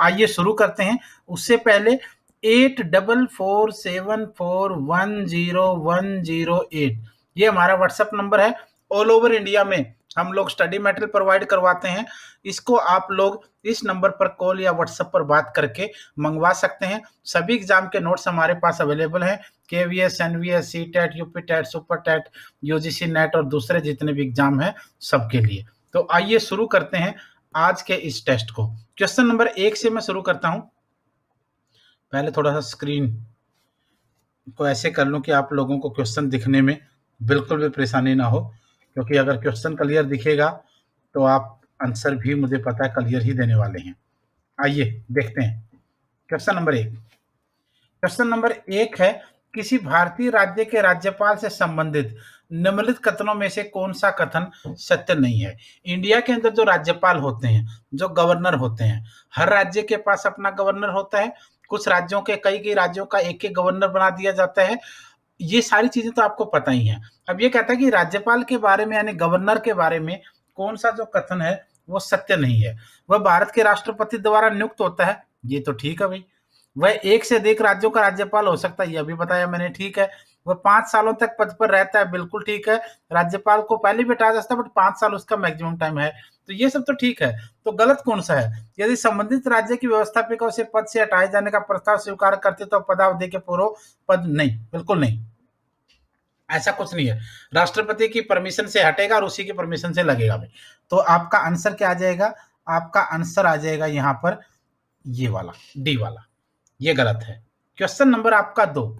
आइए शुरू करते हैं। उससे पहले 8447410108 ये हमारा व्हाट्सएप नंबर है। ऑल ओवर इंडिया में हम लोग स्टडी मटेरियल प्रोवाइड करवाते हैं। इसको आप लोग इस नंबर पर कॉल या व्हाट्सएप पर बात करके मंगवा सकते हैं। सभी एग्जाम के नोट्स हमारे पास अवेलेबल हैं। KVS, NVS, CTET, UP TET, super TET, UGC NET और दूसरे जितने भी एग्जाम हैं सबके लिए। तो आइए शुरू करते हैं आज के इस टेस्ट को। क्वेश्चन नंबर 1 से मैं शुरू करता हूं। पहले थोड़ा सा स्क्रीन को ऐसे कर लूं कि आप लोगों को क्वेश्चन दिखने में बिल्कुल भी परेशानी ना हो, क्योंकि अगर क्वेश्चन क्लियर दिखेगा तो आप आंसर भी मुझे पता है क्लियर ही देने वाले हैं। आइए देखते हैं क्वेश्चन नंबर 1। क्वेश्चन नंबर 1 है, किसी भारतीय राज्य के राज्यपाल से संबंधित निम्नलिखित कथनों में से कौन सा कथन सत्य नहीं है। इंडिया के अंदर जो राज्यपाल होते हैं, जो गवर्नर होते हैं, हर राज्य के पास अपना गवर्नर होता है। कुछ राज्यों के कई राज्यों का एक गवर्नर बना दिया जाता है। ये सारी चीजें तो आपको पता ही है। अब ये कहता है कि राज्यपाल के बारे में यानी गवर्नर के बारे में कौन सा जो कथन है वो सत्य नहीं है। वह भारत के राष्ट्रपति द्वारा नियुक्त होता है, ये तो ठीक है भाई। वह एक से अधिक राज्यों का राज्यपाल हो सकता है, यह भी बताया मैंने, ठीक है। वह 5 सालों तक पद पर रहता है, बिल्कुल ठीक है। राज्यपाल को पहले भी हटाया जा सकता है, बट 5 साल उसका मैक्सिमम टाइम है, तो ये सब तो ठीक है। तो गलत कौन सा है? यदि संबंधित राज्य की व्यवस्थापिका उसे पद से हटाए जाने का प्रस्ताव स्वीकार करते तो पदावधि के पूर्व पद नहीं, बिल्कुल नहीं, ऐसा कुछ नहीं है। राष्ट्रपति की परमिशन से हटेगा और उसी की परमिशन से लगेगा भाई। तो आपका आंसर क्या आ जाएगा? आपका आंसर आ जाएगा यहाँ पर ये वाला, डी वाला, ये गलत है। क्वेश्चन नंबर आपका 2,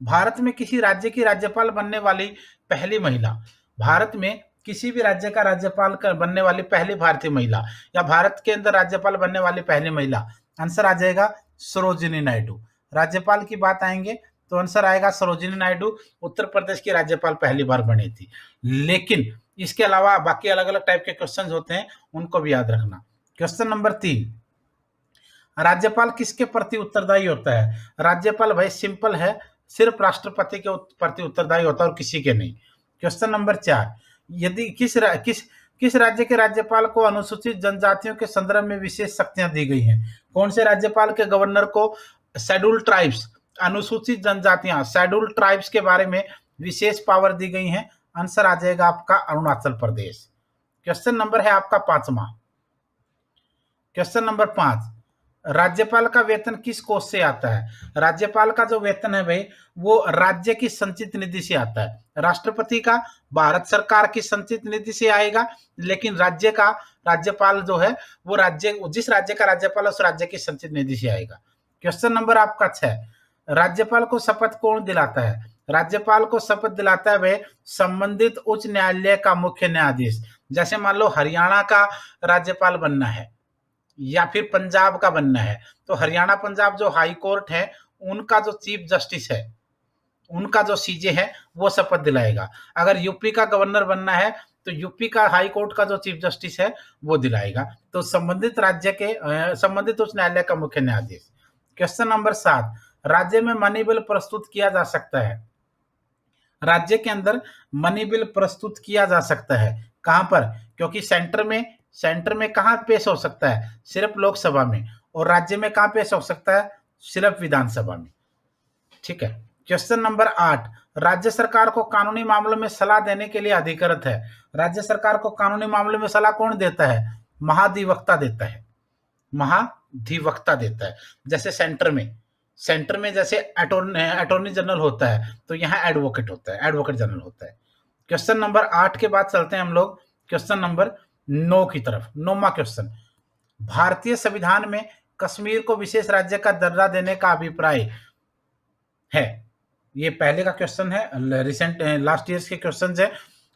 भारत में किसी राज्य की राज्यपाल बनने वाली पहली महिला। भारत में किसी भी राज्य का राज्यपाल बनने वाली पहली भारतीय महिला या भारत के अंदर राज्यपाल बनने वाली पहली महिला, आंसर आ जाएगा सरोजिनी नायडू। राज्यपाल की बात आएंगे तो आंसर आएगा सरोजिनी नायडू। उत्तर प्रदेश की राज्यपाल पहली बार बनी थी। लेकिन इसके अलावा बाकी अलग अलग टाइप के क्वेश्चन होते हैं, उनको भी याद रखना। क्वेश्चन नंबर 3, राज्यपाल किसके प्रति उत्तरदायी होता है? राज्यपाल भाई सिंपल है, सिर्फ राष्ट्रपति के प्रति उत्तरदायी होता है और किसी के नहीं। क्वेश्चन नंबर 4, यदि किस राज्य के राज्यपाल को अनुसूचित जनजातियों के संदर्भ में विशेष शक्तियां दी गई हैं? कौन से राज्यपाल के गवर्नर को शेड्यूल ट्राइब्स, अनुसूचित जनजातियां, शेड्यूल ट्राइब्स के बारे में विशेष पावर दी गई हैं? आंसर आ जाएगा आपका अरुणाचल प्रदेश। क्वेश्चन नंबर है आपका 5वां। क्वेश्चन नंबर 5, राज्यपाल का वेतन किस कोष से आता है? राज्यपाल का जो वेतन है भाई वो राज्य की संचित निधि से आता है। राष्ट्रपति का भारत सरकार की संचित निधि से आएगा, लेकिन राज्य का राज्यपाल जो है वो जिस राज्य का राज्यपाल है उस राज्य की संचित निधि से आएगा। क्वेश्चन नंबर आपका 6, राज्यपाल को शपथ कौन दिलाता है? राज्यपाल को शपथ दिलाता है भाई संबंधित उच्च न्यायालय का मुख्य न्यायाधीश। जैसे मान लो हरियाणा का राज्यपाल बनना है या फिर पंजाब का बनना है, तो हरियाणा पंजाब जो हाई कोर्ट है उनका जो चीफ जस्टिस है, उनका जो सीजे है वो शपथ दिलाएगा। अगर यूपी का गवर्नर बनना है तो यूपी का हाई कोर्ट का जो चीफ जस्टिस है वो दिलाएगा। तो संबंधित राज्य के संबंधित उच्च न्यायालय का मुख्य न्यायाधीश। क्वेश्चन नंबर 7, राज्य में मनी बिल प्रस्तुत किया जा सकता है? राज्य के अंदर मनी बिल प्रस्तुत किया जा सकता है, कहां पर? क्योंकि सेंटर में कहां पेश हो सकता है? सिर्फ लोकसभा में। और राज्य में कहां पेश हो सकता है? सिर्फ विधानसभा में। ठीक है। क्वेश्चन नंबर 8, राज्य सरकार को कानूनी मामलों में सलाह देने के लिए अधिकृत है। राज्य सरकार को कानूनी मामलों में सलाह कौन देता है? महाधिवक्ता देता है, महाधिवक्ता देता है। जैसे सेंटर में जैसे अटॉर्नी जनरल होता है तो यहाँ एडवोकेट होता है, एडवोकेट जनरल होता है। क्वेश्चन नंबर 8 के बाद चलते हैं हम लोग क्वेश्चन नंबर 9 की तरफ। 9वां क्वेश्चन, भारतीय संविधान में कश्मीर को विशेष राज्य का दर्जा देने का अभिप्राय है। ये पहले का क्वेश्चन है, रिसेंट लास्ट ईयर्स के क्वेश्चन है।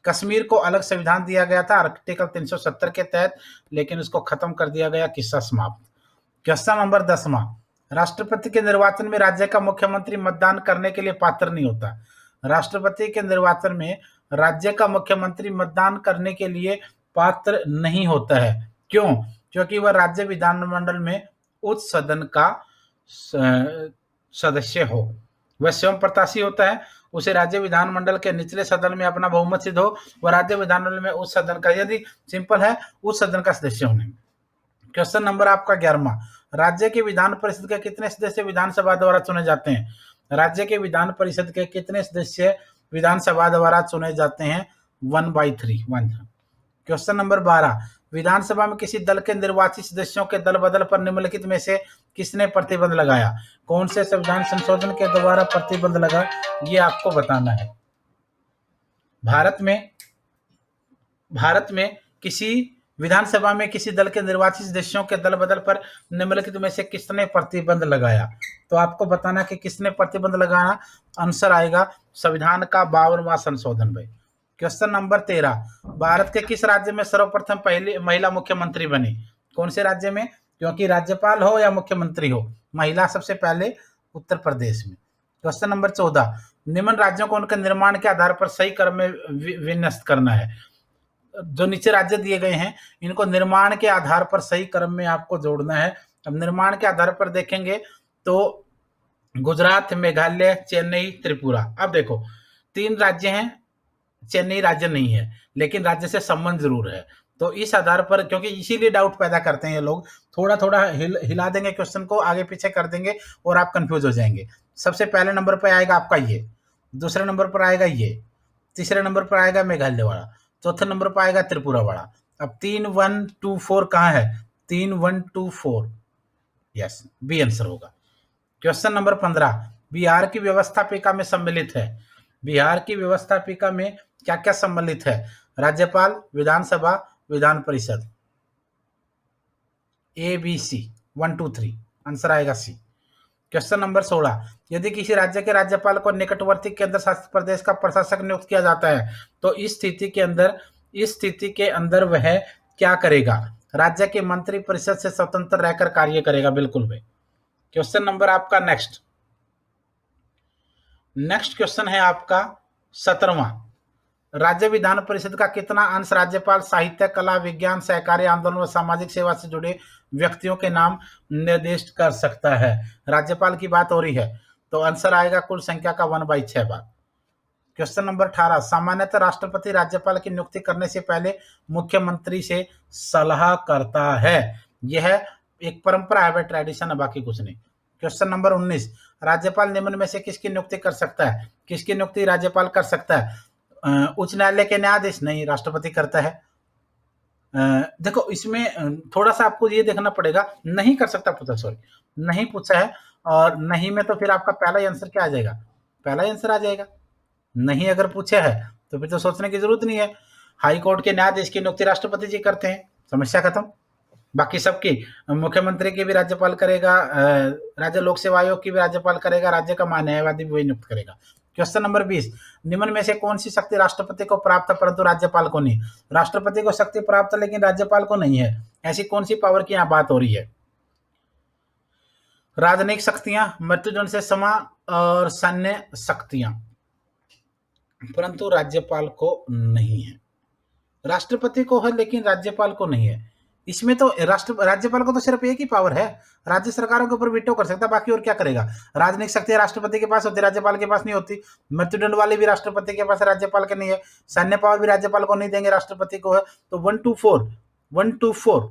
कश्मीर को अलग संविधान दिया गया था आर्टिकल 370 के तहत, लेकिन उसको खत्म कर दिया गया, किस्सा समाप्त। क्वेश्चन नंबर 10वां, राष्ट्रपति के निर्वाचन में राज्य का मुख्यमंत्री मतदान करने के लिए पात्र नहीं होता। राष्ट्रपति के निर्वाचन में राज्य का मुख्यमंत्री मतदान करने के लिए पात्र नहीं होता है। क्यों? क्योंकि वह राज्य विधानमंडल में उच्च सदन का सदस्य हो। वह स्वयं प्रत्याशी होता है, उसे राज्य विधानमंडल के निचले सदन में अपना बहुमत सिद्ध हो, वह राज्य विधानमंडल में उच्च सदन का, यदि सिंपल है, उच्च सदन का सदस्य होने। क्वेश्चन नंबर आपका 11वां, राज्य के विधान परिषद के कितने सदस्य विधानसभा द्वारा चुने जाते हैं? राज्य के विधान परिषद के कितने सदस्य विधानसभा द्वारा चुने जाते हैं? 1/3 1। क्वेश्चन नंबर 12, विधानसभा में किसी दल के निर्वाचित सदस्यों के दल बदल पर निम्नलिखित में से किसने प्रतिबंध लगाया? कौन से संविधान संशोधन के द्वारा प्रतिबंध लगा, ये आपको बताना है। भारत में किसी विधानसभा में किसी दल के निर्वाचित सदस्यों के दल बदल पर निम्नलिखित में से किसने प्रतिबंध लगाया? तो आपको बताना कि किसने प्रतिबंध लगाया। आंसर आएगा संविधान का 52वां संशोधन भाई। क्वेश्चन नंबर 13, भारत के किस राज्य में सर्वप्रथम पहली महिला मुख्यमंत्री बनी? कौन से राज्य में? क्योंकि राज्यपाल हो या मुख्यमंत्री हो, महिला सबसे पहले उत्तर प्रदेश में। क्वेश्चन नंबर 14, निम्न राज्यों को उनके निर्माण के आधार पर सही क्रम में विन्यस्त करना है। जो नीचे राज्य दिए गए हैं इनको निर्माण के आधार पर सही क्रम में आपको जोड़ना है। अब निर्माण के आधार पर देखेंगे तो गुजरात, मेघालय, चेन्नई, त्रिपुरा। अब देखो 3 राज्य हैं, चेन्नई राज्य नहीं है लेकिन राज्य से संबंध जरूर है। तो इस आधार पर, क्योंकि इसीलिए डाउट पैदा करते हैं ये लोग, थोड़ा थोड़ा हिला देंगे क्वेश्चन को, आगे पीछे कर देंगे और आप कंफ्यूज हो जाएंगे। सबसे पहले नंबर पर आएगा आपका ये, दूसरे नंबर पर आएगा ये, तीसरे नंबर पर आएगा मेघालय वाला, चौथे नंबर पर आएगा त्रिपुरा वाला। अब 3 1 2 4 कहाँ है? 3 1 2 4, यस, बी आंसर होगा। क्वेश्चन नंबर 15, बिहार की व्यवस्थापिका में सम्मिलित है। बिहार की व्यवस्थापिका में क्या क्या सम्मिलित है? राज्यपाल, विधानसभा, Vidhan Parishad. A B C 1 2 3, answer आएगा सी। क्वेश्चन नंबर 16, यदि किसी राज्य के राज्यपाल को निकटवर्ती केंद्र शासित प्रदेश का प्रशासक नियुक्त किया जाता है तो इस स्थिति के अंदर वह क्या करेगा? राज्य के मंत्री परिषद से स्वतंत्र रहकर कार्य करेगा। बिल्कुल भाई। क्वेश्चन नंबर आपका नेक्स्ट क्वेश्चन है आपका 17वां, राज्य विधान परिषद का कितना अंश राज्यपाल साहित्य, कला, विज्ञान, सहकारी आंदोलन व सामाजिक सेवा से जुड़े व्यक्तियों के नाम निर्दिष्ट कर सकता है? राज्यपाल की बात हो रही है तो आंसर आएगा कुल संख्या का 1/6 भाग। क्वेश्चन नंबर 18, सामान्यतः राष्ट्रपति राज्यपाल की नियुक्ति करने से पहले मुख्यमंत्री से सलाह करता है। यह एक परंपरा है, ट्रेडिशन है, बाकी कुछ नहीं। क्वेश्चन नंबर 19, राज्यपाल निम्न में से किसकी नियुक्ति कर सकता है? किसकी नियुक्ति राज्यपाल कर सकता है? उच्च न्यायालय के न्यायाधीश? नहीं, राष्ट्रपति करता है। देखो इसमें थोड़ा सा आपको ये देखना पड़ेगा, नहीं कर सकता पूछा, सॉरी नहीं पूछा है, और नहीं में तो फिर आपका पहला ही आंसर क्या आ जाएगा? पहला ही आंसर आ जाएगा। नहीं अगर पूछे है तो फिर तो सोचने की जरूरत नहीं है। हाई कोर्ट के न्यायाधीश की नियुक्ति राष्ट्रपति जी करते हैं, समस्या खत्म। बाकी सबकी, मुख्यमंत्री की भी राज्यपाल करेगा, राज्य लोक सेवा आयोग की भी राज्यपाल करेगा, राज्य का न्यायवादी भी वही नियुक्त करेगा। क्वेश्चन नंबर 20, निम्न में से कौन सी शक्ति राष्ट्रपति को प्राप्त है परंतु राज्यपाल को नहीं? राष्ट्रपति को शक्ति प्राप्त है लेकिन राज्यपाल को नहीं है। ऐसी कौन सी पावर की यहाँ बात हो रही है? राजनयिक शक्तियां, मृत्युदंड से क्षमा और सैन्य शक्तियां, परंतु राज्यपाल को नहीं है। राष्ट्रपति को है लेकिन राज्यपाल को नहीं है। इसमें तो राज्यपाल को तो सिर्फ एक ही पावर है, राज्य सरकारों के ऊपर वीटो कर सकता है, बाकी और क्या करेगा? राजनीतिक शक्तियां राष्ट्रपति के पास होती है, राज्यपाल के पास नहीं होती। मृत्युदंड वाले भी राष्ट्रपति के पास, राज्यपाल के नहीं है। सैन्य पावर भी राज्यपाल को नहीं देंगे, राष्ट्रपति को है। तो 1 2 4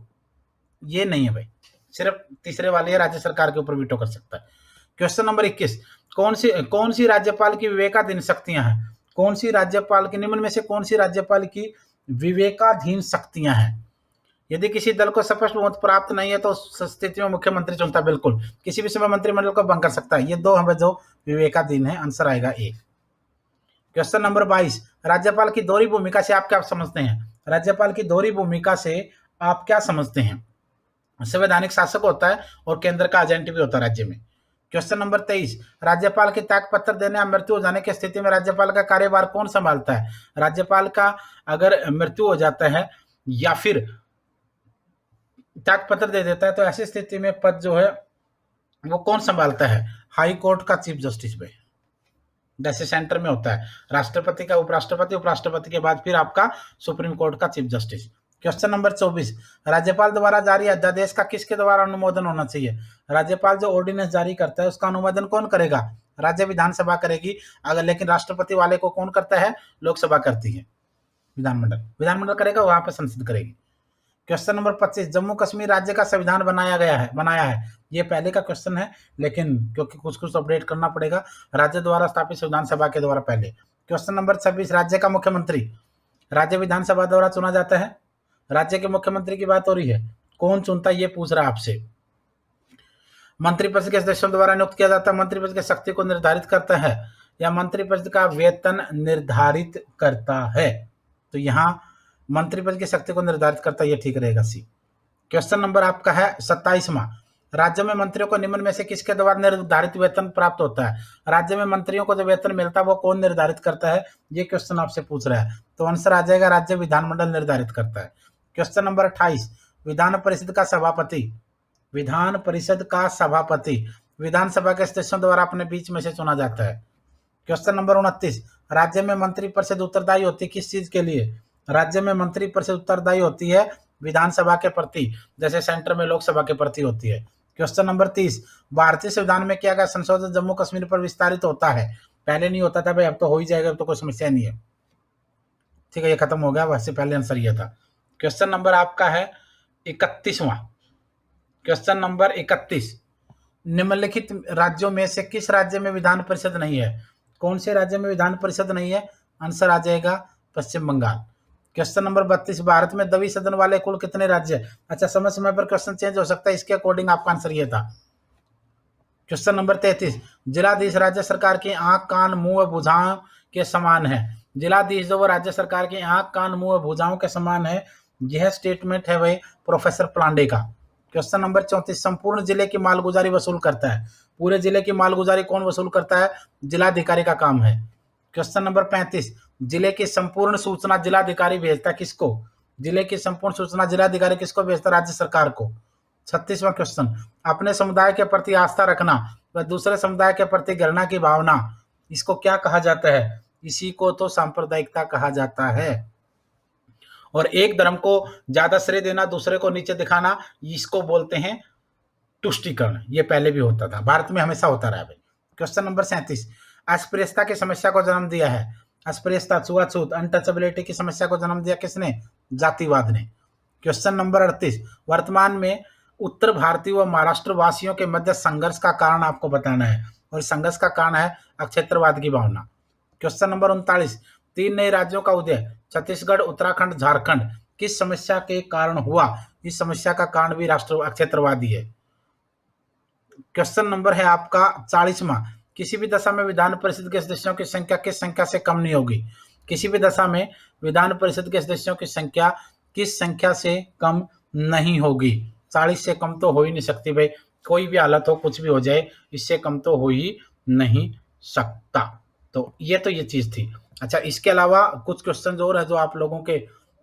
ये नहीं है भाई, सिर्फ तीसरे वाले राज्य सरकार के ऊपर वीटो कर सकता है। क्वेश्चन नंबर 21, कौन सी राज्यपाल की विवेकाधीन शक्तियां हैं? कौन सी राज्यपाल की, निम्न में से कौन सी राज्यपाल की विवेकाधीन शक्तियां हैं? यदि किसी दल को स्पष्ट बहुमत प्राप्त नहीं है तो उस स्थिति में मुख्यमंत्री चुनता है। बिल्कुल, किसी भी समय मंत्रिमंडल को भंग कर सकता है। ये दो हमें जो विवेकाधीन है, आंसर आएगा ए। क्वेश्चन नंबर 22, राज्यपाल की दोहरी भूमिका से आप क्या समझते हैं? राज्यपाल की दोहरी भूमिका से आप क्या समझते हैं? संवैधानिक शासक होता है और केंद्र का एजेंट भी होता है राज्य में। क्वेश्चन नंबर 23, राज्यपाल की त्याग पत्र देने या मृत्यु हो जाने की स्थिति में राज्यपाल का कार्यभार कौन संभालता है? राज्यपाल का अगर मृत्यु हो जाता है या फिर त्याग पत्र दे देता है तो ऐसी स्थिति में पद जो है वो कौन संभालता है? हाई कोर्ट का चीफ जस्टिस भाई, जैसे सेंटर में होता है राष्ट्रपति का उपराष्ट्रपति, उपराष्ट्रपति के बाद फिर आपका सुप्रीम कोर्ट का चीफ जस्टिस। क्वेश्चन नंबर 24, राज्यपाल द्वारा जारी अध्यादेश का किसके द्वारा अनुमोदन होना चाहिए? राज्यपाल जो ऑर्डिनेंस जारी करता है उसका अनुमोदन कौन करेगा? राज्य विधानसभा करेगी। अगर लेकिन राष्ट्रपति वाले को कौन करता है? लोकसभा करती है। विधानमंडल करेगा, वहां पर संसद करेगी। क्वेश्चन नंबर 25, जम्मू कश्मीर राज्य का संविधान बनाया है। ये पहले का क्वेश्चन है, लेकिन क्योंकि कुछ अपडेट करना पड़ेगा, राज्य द्वारा स्थापित संविधान सभा के द्वारा पहले। क्वेश्चन नंबर 26, राज्य का मुख्यमंत्री राज्य विधानसभा द्वारा चुना जाता है। राज्य के मुख्यमंत्री की बात हो रही है, कौन चुनता है ये पूछ रहा है आपसे। मंत्रिपरिषद के सदस्यों द्वारा नियुक्त किया जाता है। मंत्रिपरिषद की शक्ति को निर्धारित करता है या मंत्रिपरिषद का वेतन निर्धारित करता है। तो यहाँ मंत्रिपरिषद की शक्ति को निर्धारित करता है, ये ठीक रहेगा सी। क्वेश्चन नंबर आपका है 27वां, राज्य में मंत्रियों को निम्न में से किसके द्वारा निर्धारित वेतन प्राप्त होता है। राज्य में मंत्रियों को जो वेतन मिलता है वो कौन निर्धारित करता है, ये क्वेश्चन आपसे पूछ रहा है। तो आंसर आ जाएगा राज्य विधानमंडल निर्धारित करता है। क्वेश्चन नंबर 28, विधान परिषद का सभापति विधानसभा के सदस्यों द्वारा अपने बीच में से चुना जाता है। क्वेश्चन नंबर 29, राज्य में मंत्रिपरिषद उत्तरदायी होती है किस चीज के लिए। राज्य में मंत्रिपरिषद उत्तरदायी होती है विधानसभा के प्रति, जैसे सेंटर में लोकसभा के प्रति होती है। क्वेश्चन नंबर 30, भारतीय संविधान में किया गया संशोधन जम्मू कश्मीर पर विस्तारित होता है। पहले नहीं होता था भाई, अब तो हो ही जाएगा, अब तो कोई समस्या नहीं है। ठीक है, ये खत्म हो गया, वैसे पहले आंसर ये था। क्वेश्चन नंबर आपका है 31वां। क्वेश्चन नंबर 31, निम्नलिखित राज्यों में से किस राज्य में विधान परिषद नहीं है। कौन से राज्य में विधान परिषद नहीं है, आंसर आ जाएगा पश्चिम बंगाल। क्वेश्चन नंबर 32, भारत में द्विसदन सदन वाले कुल कितने राज्य। अच्छा, समय समय पर क्वेश्चन चेंज हो सकता है, इसके अकॉर्डिंग आपका आंसर ये था। क्वेश्चन नंबर 33, जिलाधीश राज्य सरकार की आंख कान मुंह भुजाओं के समान है। जिलाधीश जो वो राज्य सरकार की आंख कान मुंह भुजाओं के समान है, यह स्टेटमेंट है वही प्रोफेसर पांडे का। क्वेश्चन नंबर 34, संपूर्ण जिले की मालगुजारी वसूल करता है। पूरे जिले की मालगुजारी कौन वसूल करता है, जिलाधिकारी का काम है। क्वेश्चन नंबर 35, जिले की संपूर्ण सूचना जिलाधिकारी भेजता है किसको। जिले की संपूर्ण सूचना जिलाधिकारी किसको भेजता है, राज्य सरकार को। 36वां क्वेश्चन, अपने समुदाय के प्रति आस्था रखना व दूसरे समुदाय के प्रति घृणा की भावना, इसको क्या कहा जाता है, इसी को तो सांप्रदायिकता कहा जाता है। और एक धर्म को ज्यादा श्रेय देना, दूसरे को नीचे दिखाना, इसको बोलते हैं तुष्टीकरण। ये पहले भी होता था, भारत में हमेशा होता रहा भाई। क्वेश्चन नंबर 37, अस्पृश्यता की समस्या को जन्म दिया है। अस्पृश्यता, छुआछूत, अनटचेबिलिटी की समस्या को जन्म दिया किसने, जातिवाद ने। क्वेश्चन नंबर 38, वर्तमान में उत्तर भारतीय व महाराष्ट्र वासियों के मध्य संघर्ष का कारण आपको बताना है, और संघर्ष का कारण है अक्षेत्रवाद की भावना। क्वेश्चन नंबर 39, 3 नए राज्यों का उदय छत्तीसगढ़, उत्तराखंड, झारखंड किस समस्या के कारण हुआ। इस समस्या का कारण भी राष्ट्र अक्षेत्रवादी है। क्वेश्चन नंबर है आपका 40वां, किसी भी दशा में विधान परिषद के सदस्यों की संख्या किस संख्या से कम नहीं होगी। किसी भी दशा में विधान परिषद के सदस्यों की संख्या किस संख्या से कम नहीं होगी। 40 से कम तो हो ही नहीं सकती भाई, कोई भी हालत हो, कुछ भी हो जाए, इससे कम तो हो ही नहीं सकता। तो ये चीज थी। अच्छा, इसके अलावा कुछ क्वेश्चन और है जो आप लोगों के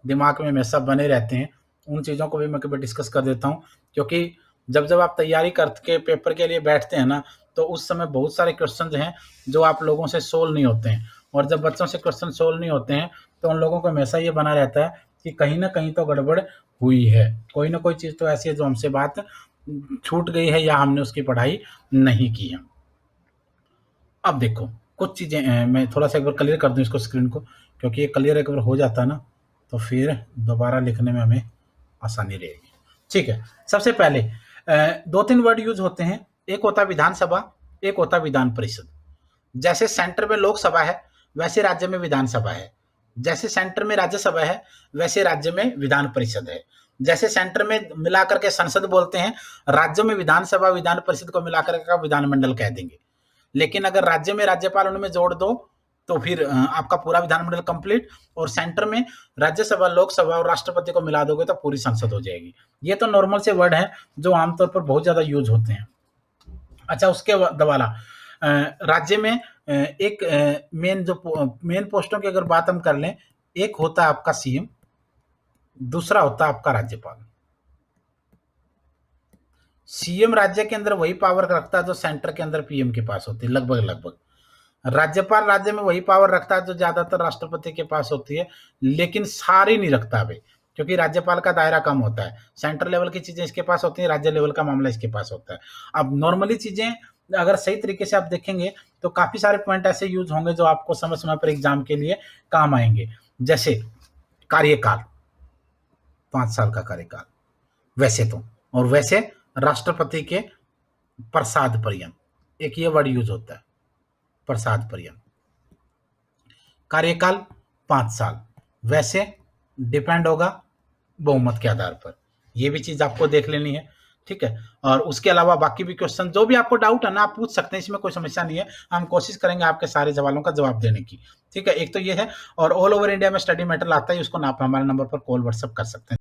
दिमाग में हमेशा बने रहते हैं, उन चीज़ों को भी मैं कभी डिस्कस कर देता हूँ, क्योंकि जब आप तैयारी करके पेपर के लिए बैठते हैं ना, तो उस समय बहुत सारे क्वेश्चन हैं जो आप लोगों से सोल्व नहीं होते हैं, और जब बच्चों से क्वेश्चन सोल्व नहीं होते हैं तो उन लोगों को हमेशा ये बना रहता है कि कहीं ना कहीं तो गड़बड़ हुई है, कोई ना कोई चीज़ तो ऐसी है जो हमसे बात छूट गई है या हमने उसकी पढ़ाई नहीं की है। अब देखो कुछ चीज़ें मैं थोड़ा सा एक बार क्लियर कर दूं इसको, स्क्रीन को, क्योंकि ये क्लियर एक बार हो जाता है ना तो फिर दोबारा लिखने में हमें आसानी रहेगी। ठीक है, सबसे पहले 2-3 वर्ड यूज होते हैं, एक होता है विधानसभा, एक होता है विधान परिषद। जैसे सेंटर में लोकसभा है वैसे राज्य में विधानसभा है, जैसे सेंटर में राज्यसभा है वैसे राज्य में विधान परिषद है, जैसे सेंटर में मिलाकर के संसद बोलते हैं, राज्य में विधानसभा विधान परिषद को मिलाकर के विधानमंडल कह देंगे। लेकिन अगर राज्य में राज्यपाल उनमें जोड़ दो तो फिर आपका पूरा विधानमंडल कंप्लीट, और सेंटर में राज्यसभा, लोकसभा और राष्ट्रपति को मिला दोगे तो पूरी संसद हो जाएगी। ये तो नॉर्मल से वर्ड हैं जो आमतौर पर बहुत ज्यादा यूज होते हैं। अच्छा, उसके द्वारा राज्य में एक मेन पोस्टों की अगर बात हम कर लें, एक होता है आपका सीएम, दूसरा होता है आपका राज्यपाल। सीएम राज्य के अंदर वही पावर रखता है जो सेंटर के अंदर पीएम के पास होती है, लगभग। राज्यपाल राज्य में वही पावर रखता है जो ज्यादातर राष्ट्रपति के पास होती है, लेकिन सारी नहीं रखता भाई, क्योंकि राज्यपाल का दायरा कम होता है। सेंटर लेवल की चीजें इसके पास होती हैं, राज्य लेवल का मामला इसके पास होता है। अब नॉर्मली चीजें अगर सही तरीके से आप देखेंगे तो काफी सारे पॉइंट ऐसे यूज होंगे जो आपको समय समय पर एग्जाम के लिए काम आएंगे। जैसे कार्यकाल, 5 साल का कार्यकाल वैसे तो, और वैसे राष्ट्रपति के प्रसाद पर्यंत, एक ये वर्ड यूज होता है, प्रसाद पर्यंत। कार्यकाल 5 साल, वैसे डिपेंड होगा बहुमत के आधार पर। ये भी चीज आपको देख लेनी है, ठीक है। और उसके अलावा बाकी भी क्वेश्चन जो भी आपको डाउट है ना, आप पूछ सकते हैं, इसमें कोई समस्या नहीं है। हम कोशिश करेंगे आपके सारे सवालों का जवाब देने की, ठीक है। एक तो ये है, और ऑल ओवर इंडिया में स्टडी मटेरियल आता है, उसको आप हमारे नंबर पर कॉल व्हाट्सएप कर सकते हैं।